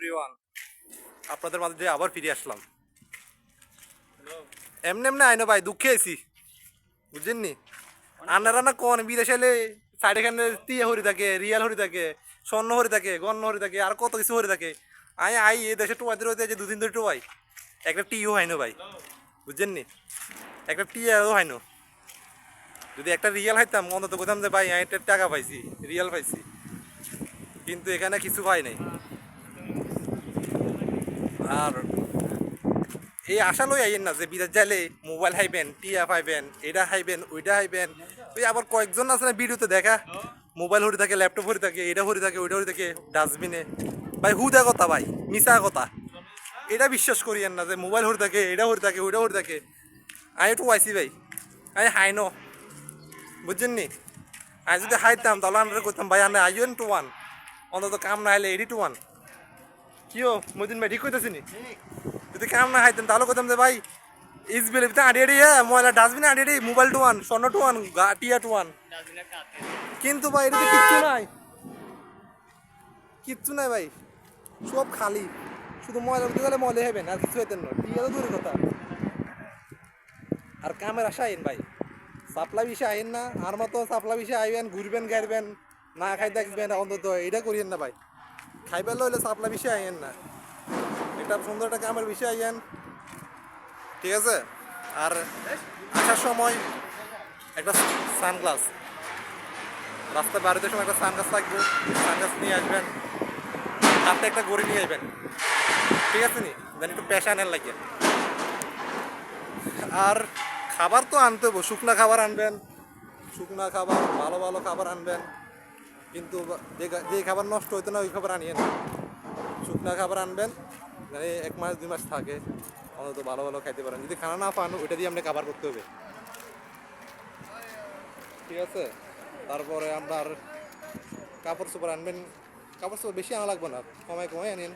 Everyone, আপনাদের মাঝে আবার ফিরে আসলাম। এমনি এমনি আইনো ভাই, দুঃখে আছি বুঝছেন নি। আন্নারা না কোন বিদেশে এলে সাইড এখানে টিয়া হরি থাকে, রিয়াল হরি থাকে, স্বর্ণ হরি থাকে, গণ্য হরি থাকে, আর কত কিছু হরি থাকে। আই এই দেশে টোয়াইতে রয়েছে যে দুদিন ধরে টোয়াই, একটা টিও হাইনো ভাই বুঝছেন নি, একটা টিয়াও হাইনো। যদি একটা রিয়াল হাইতাম অন্তত কোথাম যে ভাই একটা টাকা পাইছি, রিয়াল পাইছি, কিন্তু এখানে কিছু পাই নাই। আর এই আশা লই আইয়েন না যে বিদেশ যাইলে মোবাইল হাইবেন, টিয়া পাইবেন, এটা হাইবেন, ওইটা হাইবেন। ওই আবার কয়েকজন আছে না ভিডিওতে দেখা, মোবাইল হরি থাকে, ল্যাপটপ হরি থাকে, এটা হরি থাকে, ওইটা হরি থাকে ডাস্টবিনে। ভাই হুদা কথা ভাই, মিশা কথা। এটা বিশ্বাস করিয়েন না যে মোবাইল হরি থাকে, এটা হরি থাকে, ওইটা হরি থাকে। আমি একটু আইসি ভাই, আমি হাইন বুঝছেন নি। আমি যদি হাইতাম তাহলে আমরা করতাম ভাই আনে আইন টু ওয়ান, অন্তত কাম না হলে এডি টু ওয়ান। কিও মদিন ভাই ঠিক কইতেছি নি, যদি কাম না খাইতেন তাহলে কইতাম যে ভাই ইসবিলের ভিতরে আড়িয়ে আড়িয়ে ময়লা ডাস্টবিনে আড়িয়ে আড়িয়ে মোবাইল টু ওয়ান, স্বর্ণ টু ওয়ান, টিয়া টু ওয়ান। কিন্তু ভাই এটা কিচ্ছু নাই, কিচ্ছু নাই ভাই, সব খালি। শুধু ময়লা দিতে গেলে ময়লা হবেন, আর কিছু হইতেন না, টিয়া তো দূরের কথা। আর কামের আশা আইন ভাই, সাপ্লাই বিষয়ে আইন না। আর মতো সাপ্লাই বিষয়ে আইবেন, ঘুরবেন গাইবেন, না খাই দেখবেন, অন্তত এটা করিয়েন না ভাই। খাইবার লইলে সাপ্লাই বিষয়ে আইন না, এটা সুন্দর একটা কামের বিষয় আইয়েন, ঠিক আছে। আর আসার সময় একটা সানগ্লাস, রাস্তায় বাড়িতে সময় একটা সানগ্লাস থাকবো, সানগ্লাস নিয়ে আসবেন, হাতে একটা গড়ি নিয়ে আসবেন, ঠিক আছে নি, যেন একটু প্যাশানের লাগে। আর খাবার তো আনতে হবো, শুকনা খাবার আনবেন, শুকনা খাবার, ভালো ভালো খাবার আনবেন। কিন্তু যে খাবার নষ্ট হইতো না ওই খাবার আনিয়ে না, শুকনা খাবার আনবেন, মানে 1 মাস 2 মাস থাকে, অন্তত ভালো ভালো খাইতে পারেন। যদি খানা না পান ওইটা দিয়ে আপনাকে কাবার করতে হবে, ঠিক আছে। তারপরে আপনার কাপড় চোপড় আনবেন, কাপড় চোপড় বেশি আনা লাগবে না, কমায় কমায় আনেন।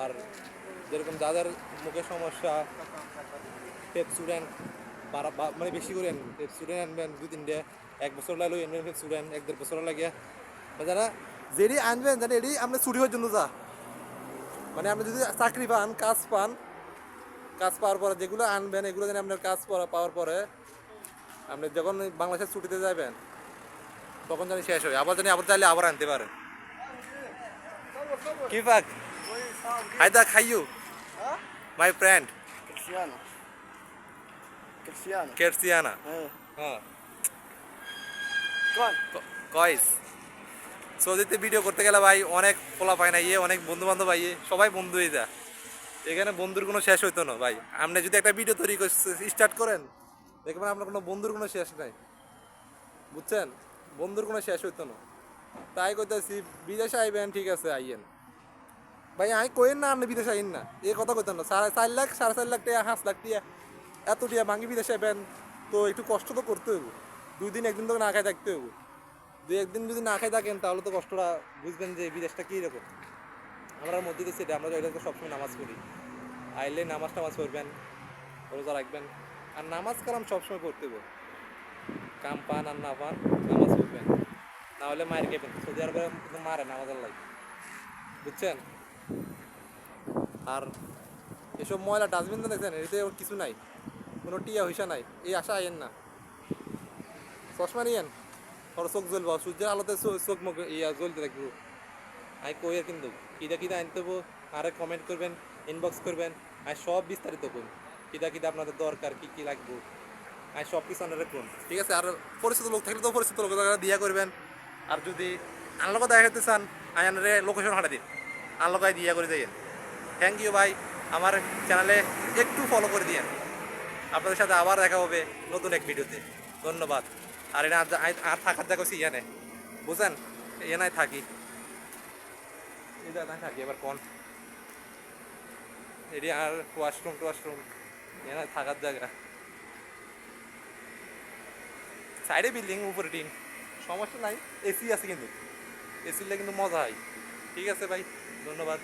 আর যেরকম যাদের মুখের সমস্যা, পেপসুডেন্ট মানে বেশি করেন, পেপসুডেন্ট আনবেন 2-3টে, 1 বছর লাগলো আনবেন পেপসুডেন্ট, 1-1.5 বছর লাগে। যারা যেটি আনবেন জানে এটি আপনার ছুটি হওয়ার জন্য যা, মানে আপনি যদি চাকরি পান, কাজ পান, কাজ পাওয়ার পরে যেগুলো আনবেন এগুলো যেন আপনার কাজ পাওয়ার পরে আপনি যখন বাংলাদেশের ছুটিতে যাবেন তখন জানি শেষ হয়, আবার জানি আবার চাইলে আবার আনতে পারেন। কি ফাক Haider খাইয়ু my friend Cristiano. Cristiano. কেরসিয়ানা। É. হ্যাঁ Qual? কয়েস সৌদিতে ভিডিও করতে গেলে ভাই অনেক পোলা পায় না, ইয়ে অনেক বন্ধু বান্ধব আইয়ে সবাই বন্ধু হয়ে যায়। এখানে বন্ধুর কোনো শেষ হইতো না ভাই। আপনি যদি একটা ভিডিও তৈরি স্টার্ট করেন দেখবেন আপনার কোনো বন্ধুর কোনো শেষ নাই, বুঝছেন, বন্ধুর কোনো শেষ হইতো না। তাই কইতেছি বিদেশে আইবেন, ঠিক আছে আইয়েন ভাই, আমি কইন না আপনি বিদেশে আইন না, এই কথা কইতেন না। 4.5 লাখ 4.5 লাখ টাকা 5 লাখ টাকা এত টাকা ভাঙি বিদেশে আইবেন, তো একটু কষ্ট তো করতে হইব। 2 দিন 1 দিন তো না খাই থাকতে হইব। 2-1 দিন যদি না খাই থাকেন তাহলে তো কষ্টটা বুঝবেন যে বিদেশটা কীরকম। আমরা মধ্যে দিচ্ছি এটা, আমরা এটা তো সবসময় নামাজ পড়ি, আইলে নামাজ টামাজ পড়বেন, রোজা রাখবেন। আর নামাজ কালাম সবসময় পড়তে হবে, কাম পান আর না পান নামাজ পড়বেন, না হলে মায়ের খেবেন। সৌদি আরবে কিন্তু মারে নামাজের লাই, বুঝছেন। আর এসব ময়লা ডাস্টবিন তো দেখছেন, এতে ওর কিছু নাই, কোনো টিয়া হইসা নাই। এই আশা আইয়েন না, চশমা নিয়েন, ওর চোখ জ্বলবো, সূর্যের আলোতে চোখ মুখ জ্বলতে থাকবো। আমি কই আর কিন্তু কিদা কিদা আনতে হবো, আরে কমেন্ট করবেন, ইনবক্স করবেন, আমি সব বিস্তারিত করুন, কিদা কিদা আপনাদের দরকার, কী কী লাগবে, আমি সব কিছু আনারে করুন, ঠিক আছে। আর পরিচিত লোক থাকলে তো পরিচিত লোক দিয়া করবেন। আর যদি আনলোকে দেখা করতে চান আমি আনারে লোকেশন হাঁটা দিন, আনলোকায় দিয়া করে দিয়েন। থ্যাংক ইউ ভাই, আমার চ্যানেলে একটু ফলো করে দিয়েন। আপনাদের সাথে আবার দেখা হবে নতুন এক ভিডিওতে, ধন্যবাদ। আর এটা আর থাকার জায়গা হচ্ছে ইয়ানে, বুঝছেন, ইয়ানায় থাকি, এই জায়গায় থাকি। এবার কোন এটি আর ওয়াশরুম এখানে থাকার জায়গা, সাইডে বিল্ডিং, উপরে টিন, সমস্যা নাই। এসি আছে কিন্তু, এসিলে কিন্তু মজা হয়। ঠিক আছে ভাই, ধন্যবাদ।